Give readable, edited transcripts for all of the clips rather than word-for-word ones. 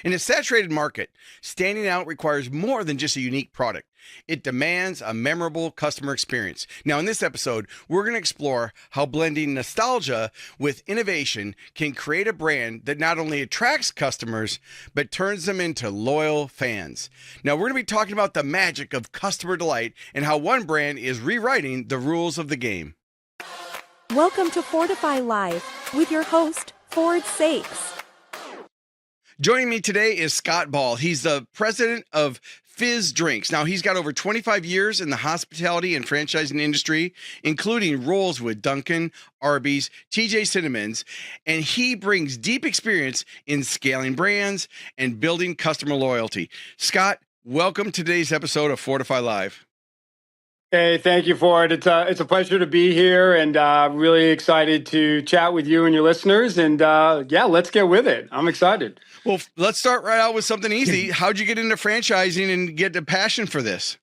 In a saturated market, standing out requires more than just a unique product. It demands a memorable customer experience. Now, in this episode, we're going to explore how blending nostalgia with innovation can create a brand that not only attracts customers, but turns them into loyal fans. Now, we're going to be talking about the magic of customer delight and how one brand is rewriting the rules of the game. Welcome to Fortify Live with your host, Ford Saeks. Joining me today is Scott Ball. He's the president of Fiiz Drinks. Now, he's got over 25 years in the hospitality and franchising industry, including roles with Dunkin', Arby's, TJ Cinnamons, and he brings deep experience in scaling brands and building customer loyalty. Scott, welcome to today's episode of Fortify Live. Hey, thank you, Ford. It's a pleasure to be here, and really excited to chat with you and your listeners. And yeah, let's get with it. I'm excited. Well, let's start right out with something easy. How'd you get into franchising and get the passion for this?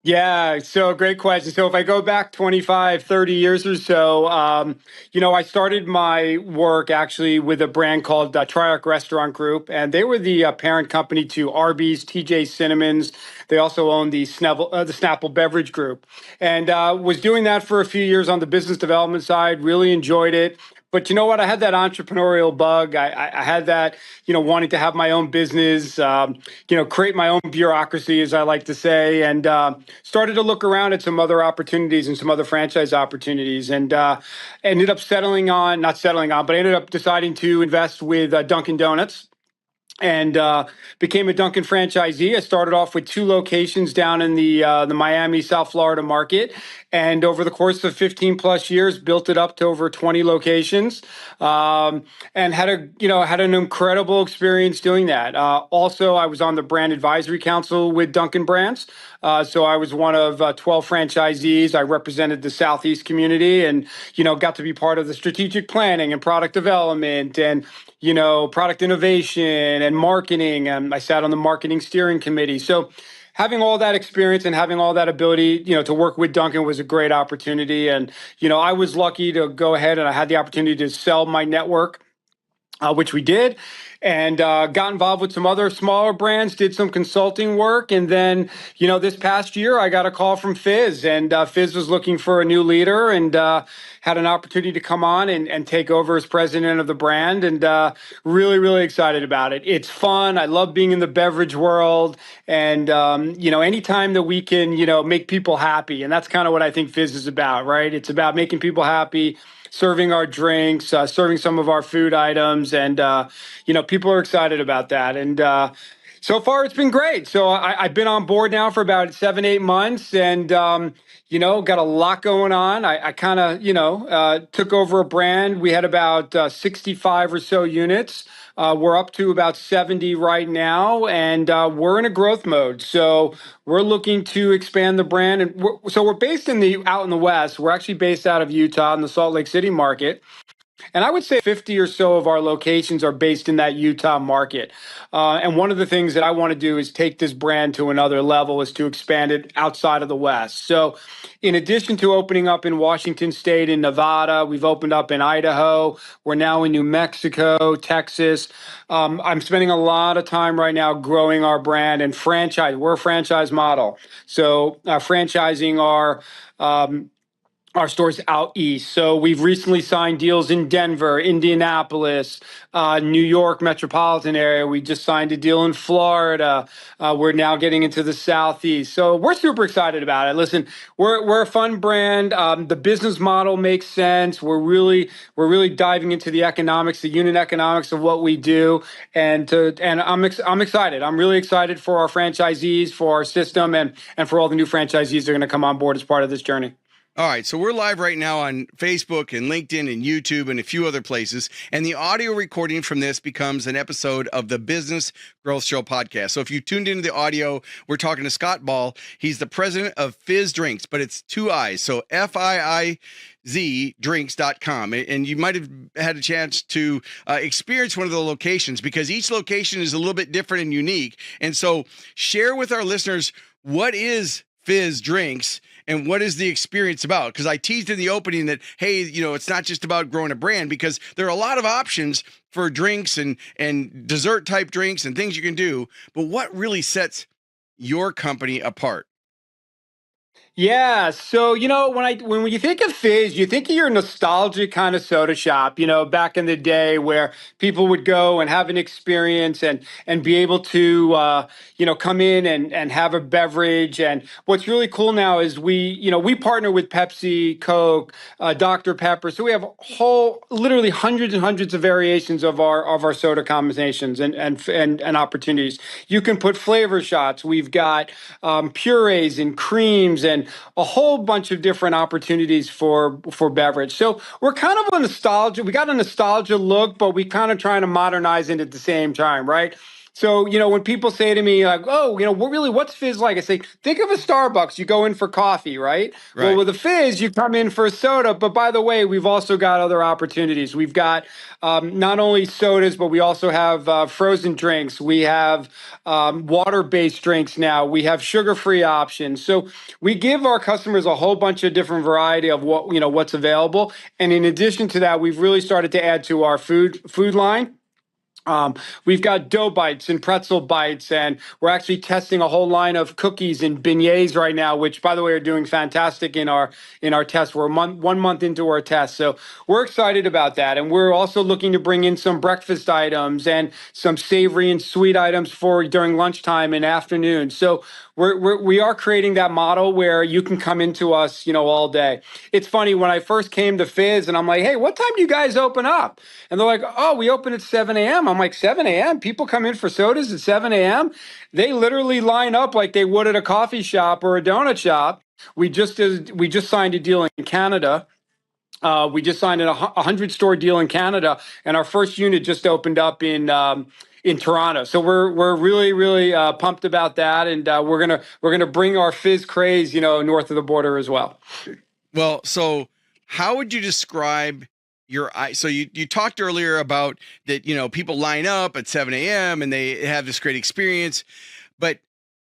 Yeah, so great question. So if I go back 25, 30 years or so, I started my work actually with a brand called Triarch Restaurant Group, and they were the parent company to Arby's, TJ Cinnamons. They also owned the Snapple Beverage Group, and was doing that for a few years on the business development side, really enjoyed it. But you know what? I had that entrepreneurial bug. I had that, wanting to have my own business, create my own bureaucracy, as I like to say, and started to look around at some other opportunities and some other franchise opportunities, and ended up but I ended up deciding to invest with Dunkin' Donuts. And became a Dunkin' franchisee. I started off with 2 locations down in the Miami, South Florida market, and over the course of 15 plus years, built it up to over 20 locations, and had an incredible experience doing that. Also, I was on the brand advisory council with Dunkin' Brands, so I was one of 12 franchisees. I represented the Southeast community, and got to be part of the strategic planning and product development and product innovation and marketing. And I sat on the marketing steering committee. So having all that experience and having all that ability, to work with Dunkin' was a great opportunity. And, I was lucky to go ahead and I had the opportunity to sell my network, which we did, and got involved with some other smaller brands, did some consulting work. And then, this past year, I got a call from Fiiz, and Fiiz was looking for a new leader, and had an opportunity to come on and take over as president of the brand, and really, really excited about it. It's fun. I love being in the beverage world, and, anytime that we can, make people happy. And that's kind of what I think Fiiz is about, right? It's about making people happy, serving our drinks, serving some of our food items, and people are excited about that. And so far, it's been great. So I've been on board now for about 7, 8 months, and got a lot going on. I kind of took over a brand. We had about 65 or so units. We're up to about 70 right now, and we're in a growth mode. So we're looking to expand the brand. And we're based out in the West. We're actually based out of Utah in the Salt Lake City market. And I would say 50 or so of our locations are based in that Utah market. And one of the things that I want to do is take this brand to another level, is to expand it outside of the West. So in addition to opening up in Washington State and Nevada, we've opened up in Idaho. We're now in New Mexico, Texas. I'm spending a lot of time right now growing our brand and franchise. We're a franchise model. So franchising our stores out east. So we've recently signed deals in Denver, Indianapolis, New York metropolitan area. We just signed a deal in Florida. We're now getting into the Southeast. So we're super excited about it. Listen, we're a fun brand. The business model makes sense. We're really diving into the economics, the unit economics of what we do. And I'm excited. I'm really excited for our franchisees, for our system, and for all the new franchisees that are going to come on board as part of this journey. All right, so we're live right now on Facebook and LinkedIn and YouTube and a few other places, and the audio recording from this becomes an episode of the Business Growth Show podcast. So if you tuned into the audio, we're talking to Scott Ball. He's the president of Fiiz Drinks, but it's 2 I's, so FIIZ and you might have had a chance to experience one of the locations, because each location is a little bit different and unique. And so share with our listeners, what is Fiiz Drinks and what is the experience about? Because I teased in the opening that, hey, it's not just about growing a brand, because there are a lot of options for drinks and dessert type drinks and things you can do. But what really sets your company apart? Yeah, so when you think of Fizz, you think of your nostalgic kind of soda shop, back in the day where people would go and have an experience and be able to come in and have a beverage. And what's really cool now is we partner with Pepsi, Coke, Dr. Pepper. So we have literally hundreds and hundreds of variations of our soda combinations and opportunities. You can put flavor shots. We've got purees and creams and a whole bunch of different opportunities for beverage. So we're kind of a nostalgia. We got a nostalgia look, but we kind of trying to modernize it at the same time, right? So, when people say to me like, oh, what's Fizz like? I say, think of a Starbucks. You go in for coffee, right? Well, with a Fizz, you come in for a soda. But by the way, we've also got other opportunities. We've got not only sodas, but we also have frozen drinks. We have water-based drinks now. We have sugar-free options. So we give our customers a whole bunch of different variety of what's available. And in addition to that, we've really started to add to our food line. We've got dough bites and pretzel bites, and we're actually testing a whole line of cookies and beignets right now, which, by the way, are doing fantastic in our test. We're 1 month into our test, so we're excited about that. And we're also looking to bring in some breakfast items and some savory and sweet items for during lunchtime and afternoon. So we are creating that model where you can come into us, all day. It's funny, when I first came to Fizz and I'm like, hey, what time do you guys open up? And they're like, oh, we open at 7 a.m. I'm like, 7 a.m.? People come in for sodas at 7 a.m.? They literally line up like they would at a coffee shop or a donut shop. We just signed a deal in Canada. We just signed a 100-store deal in Canada, and our first unit just opened up in Toronto. So we're really, really pumped about that, and we're gonna bring our Fizz craze, north of the border as well. Well, so how would you describe so you talked earlier about that, people line up at 7 a.m. and they have this great experience, but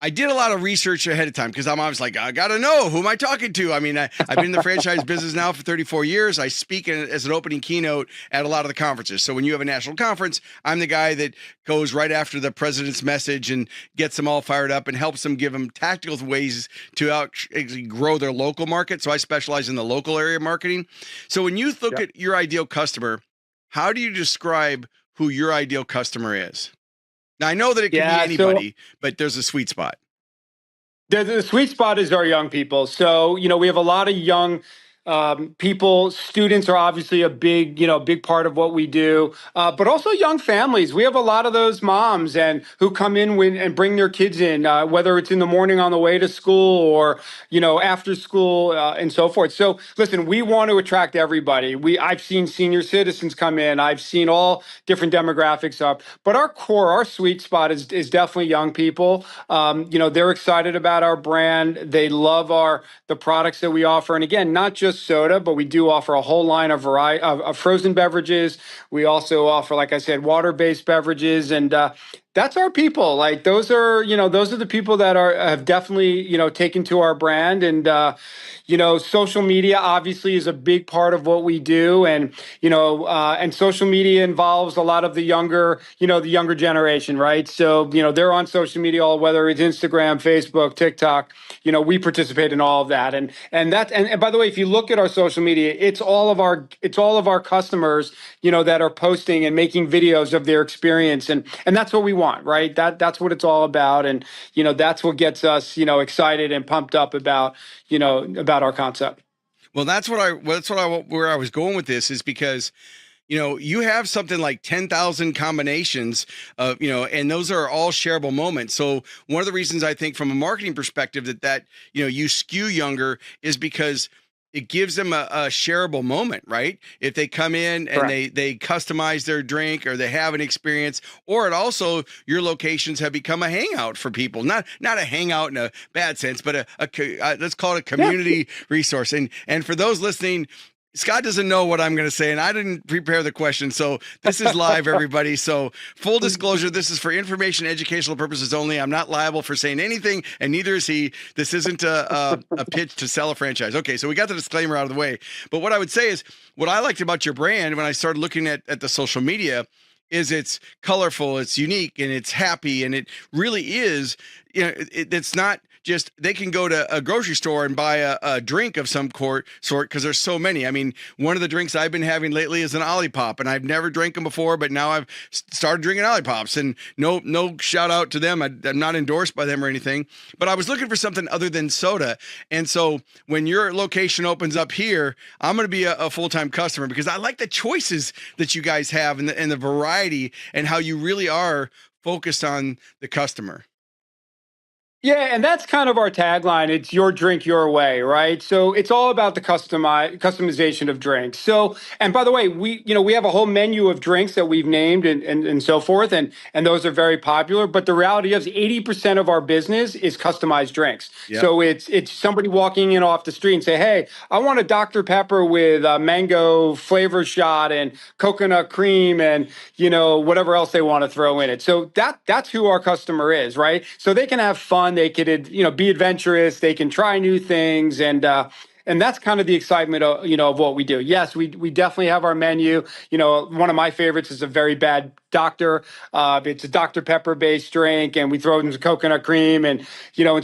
I did a lot of research ahead of time because I'm always like, I got to know, who am I talking to? I mean, I've been in the franchise business now for 34 years. I speak as an opening keynote at a lot of the conferences. So when you have a national conference, I'm the guy that goes right after the president's message and gets them all fired up and helps them, give them tactical ways to grow their local market. So I specialize in the local area marketing. So when you look at your ideal customer, how do you describe who your ideal customer is? Now, I know that it can be anybody, but there's a sweet spot. The sweet spot is our young people. So, we have a lot of young people. Students are obviously a big part of what we do, but also young families. We have a lot of those moms and who come in and bring their kids in, whether it's in the morning on the way to school or, after school and so forth. So listen, we want to attract everybody. I've seen senior citizens come in. I've seen all different demographics up, but our sweet spot is definitely young people. They're excited about our brand. They love the products that we offer. And again, not just soda, but we do offer a whole line of variety of frozen beverages. We also offer, like I said, water-based beverages, and that's our people. Like those are the people that have definitely taken to our brand. And social media obviously is a big part of what we do, and and social media involves a lot of the younger generation, right? So they're on social media, whether it's Instagram, Facebook, TikTok. We participate in all of that, and by the way, if you look at our social media, it's all of our customers that are posting and making videos of their experience, and that's what we want, right? That's what it's all about, and that's what gets us excited and pumped up about our concept. Well, where I was going with this is because you have something like 10,000 combinations of, and those are all shareable moments. So one of the reasons I think from a marketing perspective that you skew younger is because it gives them a shareable moment, right? If they come in and they customize their drink or they have an experience, or it also, your locations have become a hangout for people, not a hangout in a bad sense, but let's call it a community resource. And for those listening, Scott doesn't know what I'm going to say, and I didn't prepare the question. So this is live, everybody. So full disclosure, this is for information, educational purposes only. I'm not liable for saying anything, and neither is he. This isn't a pitch to sell a franchise. Okay, so we got the disclaimer out of the way. But what I would say is, what I liked about your brand when I started looking at the social media is it's colorful, it's unique, and it's happy, and it really is, it's not just they can go to a grocery store and buy a drink of some sort because there's so many. I mean, one of the drinks I've been having lately is an Olipop, and I've never drank them before, but now I've started drinking Olipops, and no shout out to them. I'm not endorsed by them or anything, but I was looking for something other than soda. And so when your location opens up here, I'm going to be a full-time customer because I like the choices that you guys have and the variety and how you really are focused on the customer. Yeah, and that's kind of our tagline. It's your drink your way, right? So it's all about the customization of drinks. So, and by the way, we have a whole menu of drinks that we've named and so forth, and those are very popular. But the reality is 80% of our business is customized drinks. Yep. So it's somebody walking in off the street and say, hey, I want a Dr. Pepper with a mango flavor shot and coconut cream and whatever else they want to throw in it. So that's who our customer is, right? So they can have fun. They could, be adventurous. They can try new things, and that's kind of the excitement of, of what we do. Yes, we definitely have our menu. One of my favorites is a very bad doctor. It's a Dr. Pepper based drink, and we throw in some coconut cream and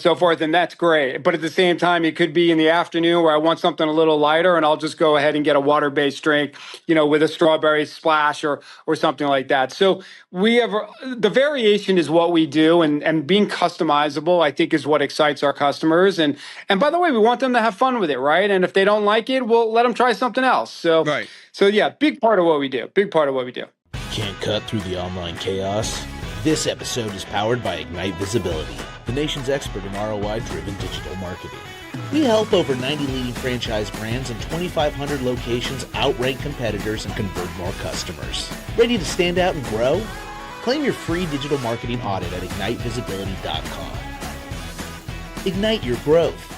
so forth, and that's great. But at the same time, it could be in the afternoon where I want something a little lighter, and I'll just go ahead and get a water based drink, with a strawberry splash or something like that. So we have the variation is what we do, and being customizable, I think, is what excites our customers. And by the way, we want them to have fun with it, right? And if they don't like it, we'll let them try something else. So right. So yeah, big part of what we do. Can't cut through the online chaos? This episode is powered by Ignite Visibility, the nation's expert in ROI-driven digital marketing. We help over 90 leading franchise brands and 2,500 locations outrank competitors and convert more customers. Ready to stand out and grow? Claim your free digital marketing audit at ignitevisibility.com. Ignite your growth.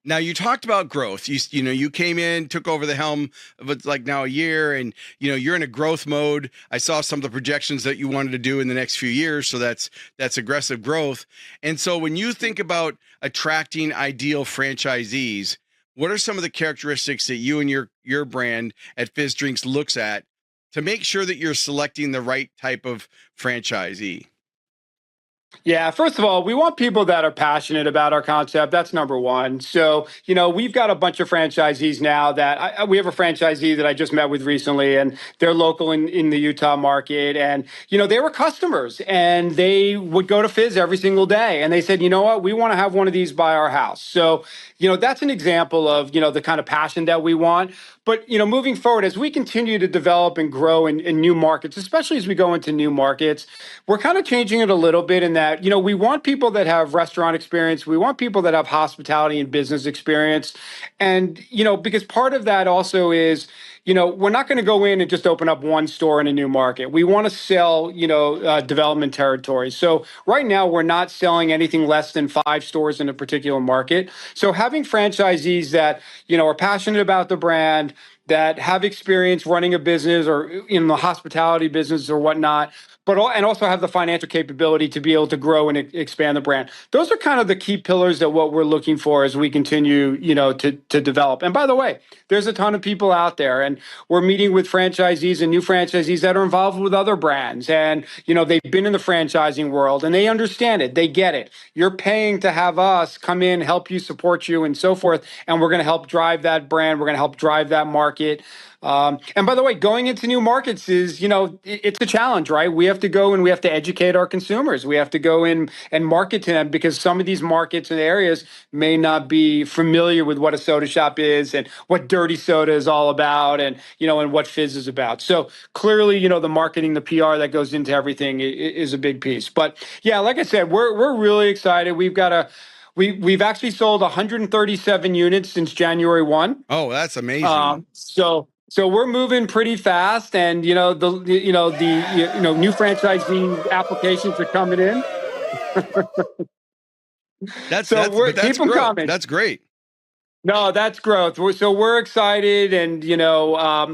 Now, you talked about growth. You came in, took over the helm of it's like now a year, and you're in a growth mode. I saw some of the projections that you wanted to do in the next few years, so that's aggressive growth. And so when you think about attracting ideal franchisees, what are some of the characteristics that you and your brand at Fiiz Drinks looks at to make sure that you're selecting the right type of franchisee? Yeah, first of all, we want people that are passionate about our concept. That's number one. So, we've got a bunch of franchisees now that we have a franchisee that I just met with recently, and they're local in the Utah market. And, they were customers and they would go to Fiiz every single day. And they said, you know what, we want to have one of these by our house. So, that's an example of, the kind of passion that we want. But, moving forward, as we continue to develop and grow in new markets, especially as we go into new markets, we're kind of changing it a little bit in that, we want people that have restaurant experience. We want people that have hospitality and business experience. And, because part of that also is, we're not going to go in and just open up one store in a new market. We want to sell, development territory. So right now, we're not selling anything less than 5 stores in a particular market. So having franchisees that, are passionate about the brand, that have experience running a business or in the hospitality business or whatnot, and also have the financial capability to be able to grow and expand the brand. Those are kind of the key pillars that what we're looking for as we continue, to develop. And by the way, there's a ton of people out there, and we're meeting with franchisees and new franchisees that are involved with other brands. And, they've been in the franchising world and they understand it. They get it. You're paying to have us come in, help you, support you, and so forth. And we're going to help drive that brand. We're going to help drive that market. And by the way, going into new markets is, it's a challenge, right? We have to go and we have to educate our consumers. We have to go in and market to them because some of these markets and areas may not be familiar with what a soda shop is and what dirty soda is all about and, and what Fiiz is about. So clearly, the marketing, the PR that goes into everything is a big piece. But yeah, like I said, we're really excited. We've actually sold 137 units since January 1. Oh, that's amazing. So we're moving pretty fast, and new franchising applications are coming in. Keep them coming. That's great. No, that's growth. So we're excited, and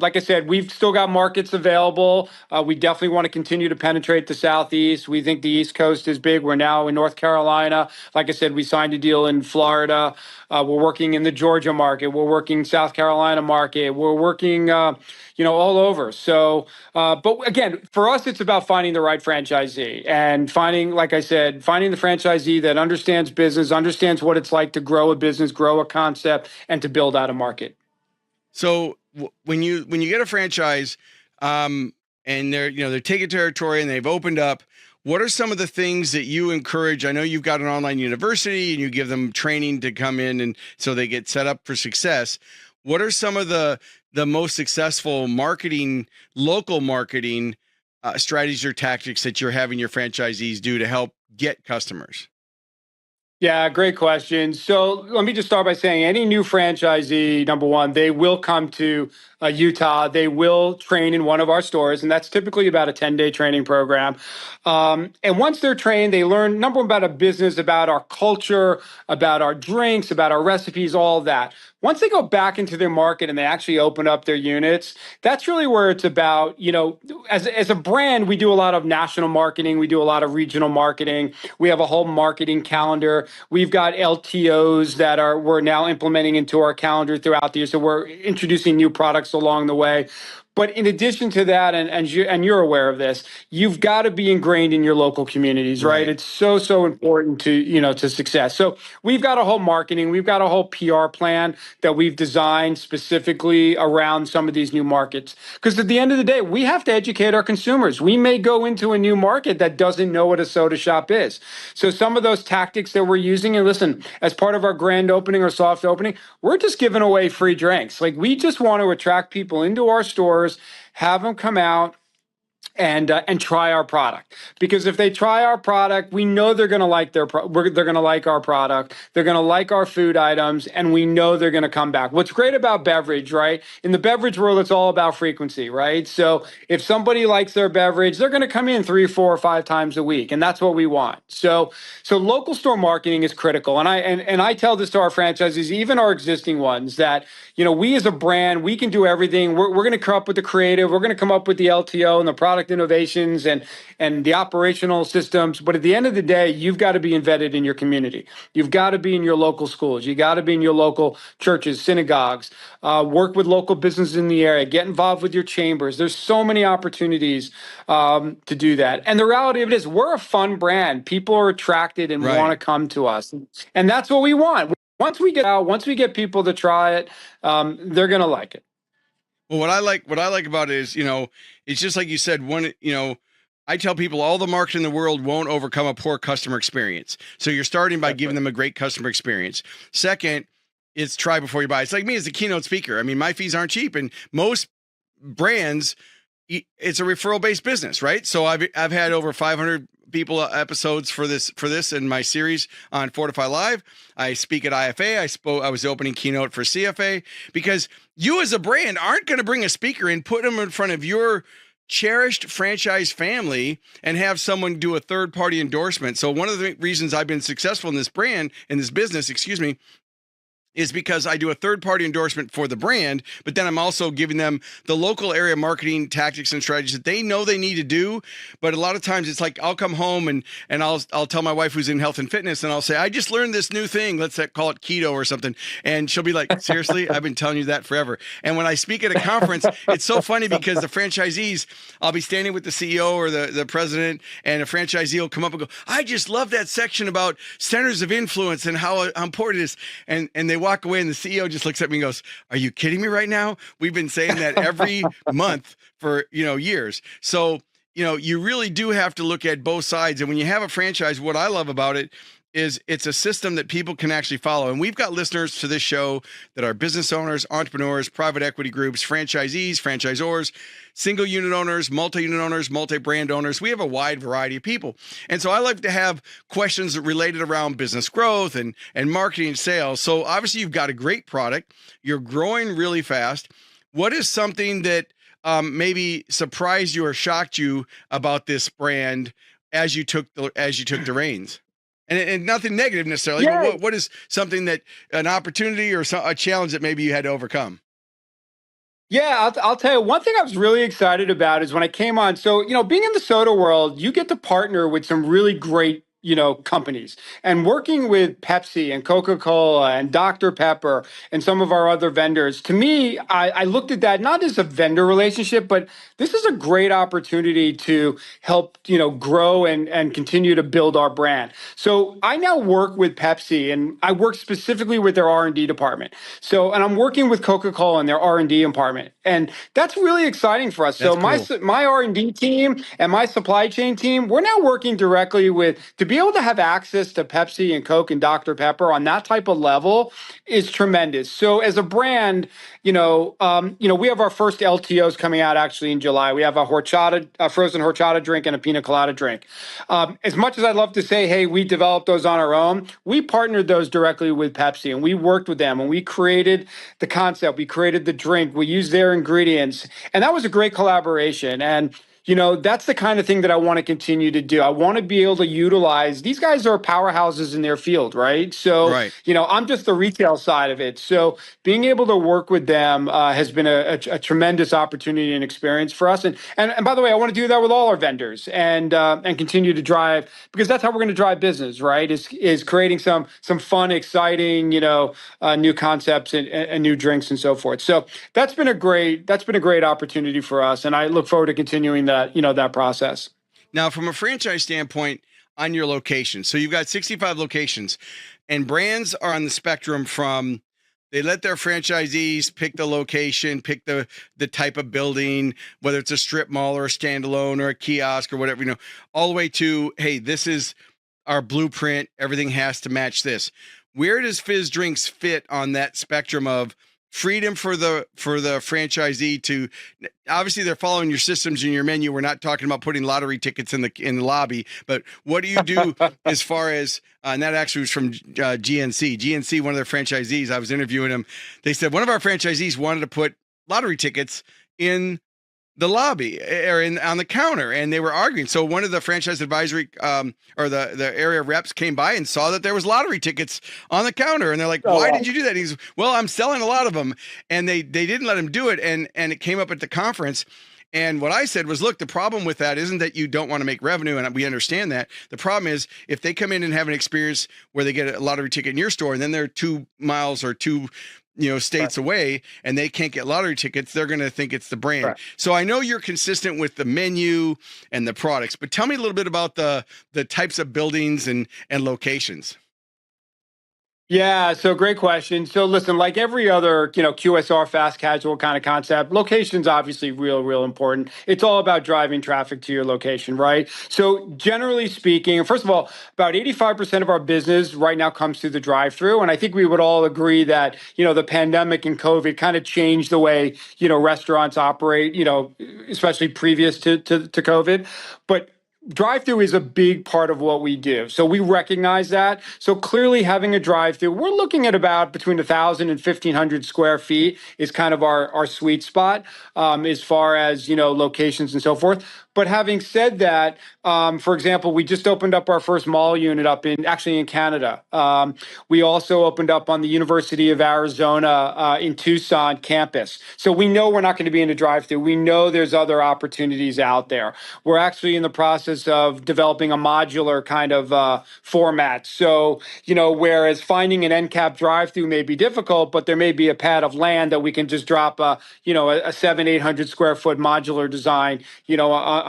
like I said, we've still got markets available. We definitely want to continue to penetrate the Southeast. We think the East Coast is big. We're now in North Carolina. Like I said, we signed a deal in Florida. We're working in the Georgia market. We're working South Carolina market. We're working, all over. So, but again, for us, it's about finding the right franchisee and finding, like I said, finding the franchisee that understands business, understands what it's like to grow a business, grow a concept, and to build out a market. So when you get a franchise, and they're taking territory and they've opened up, what are some of the things that you encourage? I know you've got an online university and you give them training to come in and so they get set up for success. What are some of the most successful local marketing strategies or tactics that you're having your franchisees do to help get customers? Yeah, great question. So let me just start by saying any new franchisee, number one, they will come to Utah. They will train in one of our stores, and that's typically about a 10-day training program. And once they're trained, they learn, number one, about a business, about our culture, about our drinks, about our recipes, all of that. Once they go back into their market and they actually open up their units, that's really where it's about, as a brand, we do a lot of national marketing. We do a lot of regional marketing. We have a whole marketing calendar. We've got LTOs that we're now implementing into our calendar throughout the year. So we're introducing new products along the way. But in addition to that, and you're aware of this, you've got to be ingrained in your local communities, right? It's so important to success. So we've got a whole marketing, we've got a whole PR plan that we've designed specifically around some of these new markets. Because at the end of the day, we have to educate our consumers. We may go into a new market that doesn't know what a soda shop is. So some of those tactics that we're using, and listen, as part of our grand opening or soft opening, we're just giving away free drinks. Like, we just want to attract people into our stores, have them come out and try our product. Because if they try our product, we know they're going to like they're going to like our product. They're going to like our food items, and we know they're going to come back. What's great about beverage, right? In the beverage world, it's all about frequency, right? So if somebody likes their beverage, they're going to come in 3, 4, or 5 times a week, and that's what we want. So local store marketing is critical, and I tell this to our franchisees, even our existing ones, that we as a brand, we can do everything. We're going to come up with the creative. We're going to come up with the LTO and the product innovations and the operational systems. But at the end of the day, you've got to be embedded in your community. You've got to be in your local schools. You got to be in your local churches, synagogues, work with local businesses in the area, get involved with your chambers. There's so many opportunities to do that. And the reality of it is, we're a fun brand. People are attracted and want to come to us. And that's what we want. Once we get people to try it, they're going to like it. Well, what I like about it is, it's just like you said, I tell people all the marketing in the world won't overcome a poor customer experience. So you're starting by giving them a great customer experience. Second, it's try before you buy. It's like me as a keynote speaker. I mean, my fees aren't cheap, and most brands, it's a referral based business, right? So I've had over 500 people episodes for this in my series on Fortify Live. I speak at IFA. I was the opening keynote for CFA, because you as a brand aren't going to bring a speaker and put them in front of your cherished franchise family and have someone do a third party endorsement. So one of the reasons I've been successful in this business, is because I do a third-party endorsement for the brand, but then I'm also giving them the local area marketing tactics and strategies that they know they need to do. But a lot of times it's like I'll come home and I'll tell my wife, who's in health and fitness, and I'll say, I just learned this new thing. Let's call it keto or something. And she'll be like, seriously? I've been telling you that forever. And when I speak at a conference, it's so funny because the franchisees, I'll be standing with the CEO or the president, and a franchisee will come up and go, I just love that section about centers of influence and how important it is. And they walk away, and the CEO just looks at me and goes, are you kidding me right now? We've been saying that every month for, years. So, you really do have to look at both sides. And when you have a franchise, what I love about it is it's a system that people can actually follow. And we've got listeners to this show that are business owners, entrepreneurs, private equity groups, franchisees, franchisors, single unit owners, multi-unit owners, multi-brand owners. We have a wide variety of people. And so I like to have questions related around business growth and marketing and sales. So obviously you've got a great product. You're growing really fast. What is something that maybe surprised you or shocked you about this brand as you took the reins? And nothing negative necessarily, Yeah. but what is something that an opportunity or a challenge that maybe you had to overcome? Yeah, I'll tell you, one thing I was really excited about is when I came on. So, being in the soda world, you get to partner with some really great, companies. And working with Pepsi and Coca-Cola and Dr. Pepper and some of our other vendors, to me, I looked at that not as a vendor relationship, but this is a great opportunity to help, grow and continue to build our brand. So I now work with Pepsi, and I work specifically with their R&D department. So, and I'm working with Coca-Cola and their R&D department, and that's really exciting for us. That's So cool. my R&D team and my supply chain team, we're now working directly to be able to have access to Pepsi and Coke and Dr. Pepper on that type of level is tremendous. So as a brand, we have our first LTOs coming out actually in July. We have a frozen horchata drink and a pina colada drink. As much as I'd love to say, hey, we developed those on our own, we partnered those directly with Pepsi, and we worked with them, and we created the concept, we created the drink, we used their ingredients, and that was a great collaboration. And that's the kind of thing that I want to continue to do. I want to be able to utilize, these guys are powerhouses in their field, right? So, Right. I'm just the retail side of it. So being able to work with them has been a tremendous opportunity and experience for us. And by the way, I want to do that with all our vendors and continue to drive, because that's how we're going to drive business, right? Is creating some fun, exciting, new concepts and new drinks and so forth. So that's been a great opportunity for us, and I look forward to continuing that process. Now, from a franchise standpoint, on your location, so you've got 65 locations, and brands are on the spectrum from they let their franchisees pick the location, pick the type of building, whether it's a strip mall or a standalone or a kiosk or whatever, all the way to, hey, this is our blueprint. Everything has to match this. Where does Fiiz Drinks fit on that spectrum of freedom for the franchisee to, obviously they're following your systems and your menu. We're not talking about putting lottery tickets in the lobby, but what do you do as far as, and that actually was from GNC, one of their franchisees. I was interviewing them. They said one of our franchisees wanted to put lottery tickets in the lobby or on the counter, and they were arguing. So one of the franchise advisory or the area reps came by and saw that there was lottery tickets on the counter, and they're like, "Why did you do that?" And he's, "Well, I'm selling a lot of them," and they didn't let him do it, and it came up at the conference. And what I said was, look, the problem with that isn't that you don't want to make revenue, and we understand that. The problem is if they come in and have an experience where they get a lottery ticket in your store, and then they're 2 miles or two states away and they can't get lottery tickets, they're going to think it's the brand. Right. So I know you're consistent with the menu and the products, but tell me a little bit about the types of buildings and locations. Yeah, so great question. So listen, like every other, QSR fast casual kind of concept, location's obviously real important. It's all about driving traffic to your location, right? So generally speaking, first of all, about 85% of our business right now comes through the drive-through. And I think we would all agree that, the pandemic and COVID kind of changed the way, restaurants operate, especially previous to COVID. But drive-through is a big part of what we do. So we recognize that. So clearly having a drive-through, we're looking at about between 1,000 and 1,500 square feet is kind of our sweet spot as far as, locations and so forth. But having said that, for example, we just opened up our first mall unit in Canada. We also opened up on the University of Arizona in Tucson campus. So we know we're not going to be in a drive-through. We know there's other opportunities out there. We're actually in the process of developing a modular kind of format. So, whereas finding an end cap drive-through may be difficult, but there may be a pad of land that we can just drop a 700-800 square foot modular design,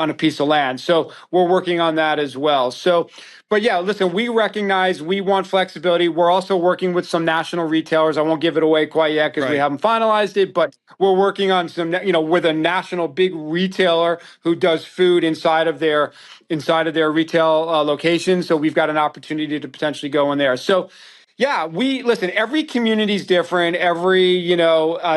on a piece of land. So we're working on that as well. So, but yeah, listen, we recognize we want flexibility. We're also working with some national retailers. I won't give it away quite yet because we haven't finalized it, but we're working on some, with a national big retailer who does food inside of their retail location. So we've got an opportunity to potentially go in there. So yeah, listen, every community is different. Every,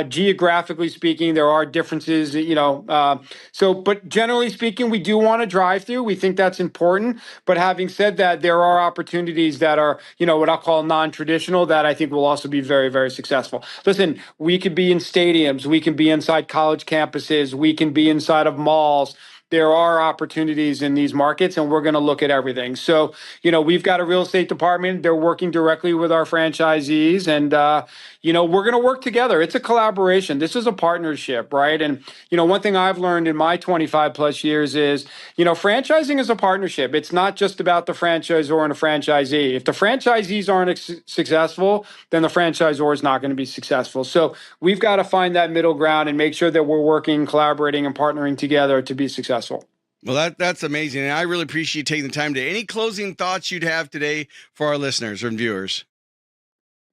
geographically speaking, there are differences, but generally speaking, we do want to drive through. We think that's important. But having said that, there are opportunities that are, what I'll call non-traditional that I think will also be very, very successful. Listen, we could be in stadiums. We can be inside college campuses. We can be inside of malls. there are opportunities in these markets, and we're going to look at everything. So, we've got a real estate department. They're working directly with our franchisees, and, we're going to work together. It's a collaboration. This is a partnership, right? And, one thing I've learned in my 25 plus years is, franchising is a partnership. It's not just about the franchisor and a franchisee. If the franchisees aren't successful, then the franchisor is not going to be successful. So we've got to find that middle ground and make sure that we're working, collaborating, and partnering together to be successful. Well, that's amazing. And I really appreciate you taking the time today. Any closing thoughts you'd have today for our listeners and viewers?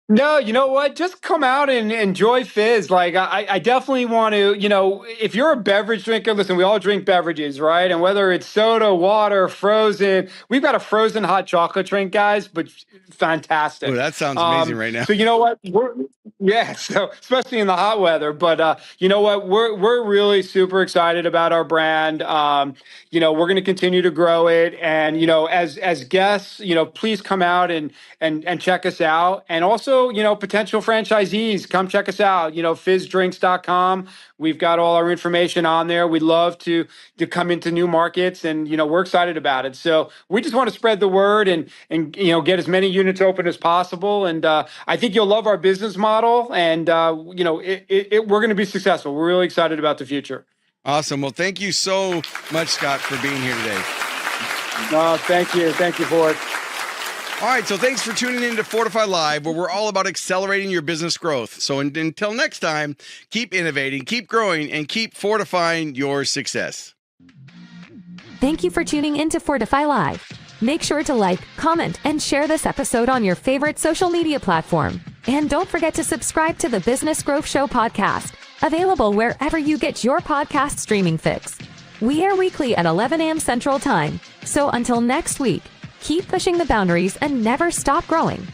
No, you know what? Just come out and enjoy Fiiz. Like, I definitely want to, if you're a beverage drinker, listen, we all drink beverages, right? And whether it's soda, water, frozen, we've got a frozen hot chocolate drink, guys, but fantastic. Oh, that sounds amazing right now. So you know what? So especially in the hot weather, but you know what? We're really super excited about our brand. We're going to continue to grow it. And, as guests, please come out and check us out. And also, potential franchisees, come check us out. Fiizdrinks.com. We've got all our information on there. We'd love to come into new markets, and, we're excited about it. So we just want to spread the word and get as many units open as possible. And I think you'll love our business model, and, we're going to be successful. We're really excited about the future. Awesome. Well, thank you so much, Scott, for being here today. Thank you. Thank you, Ford. All right, so thanks for tuning in to Fortify Live, where we're all about accelerating your business growth. So until next time, keep innovating, keep growing, and keep fortifying your success. Thank you for tuning in to Fortify Live. Make sure to like, comment, and share this episode on your favorite social media platform. And don't forget to subscribe to the Business Growth Show podcast, available wherever you get your podcast streaming fix. We air weekly at 11 a.m. Central Time. So until next week, keep pushing the boundaries and never stop growing.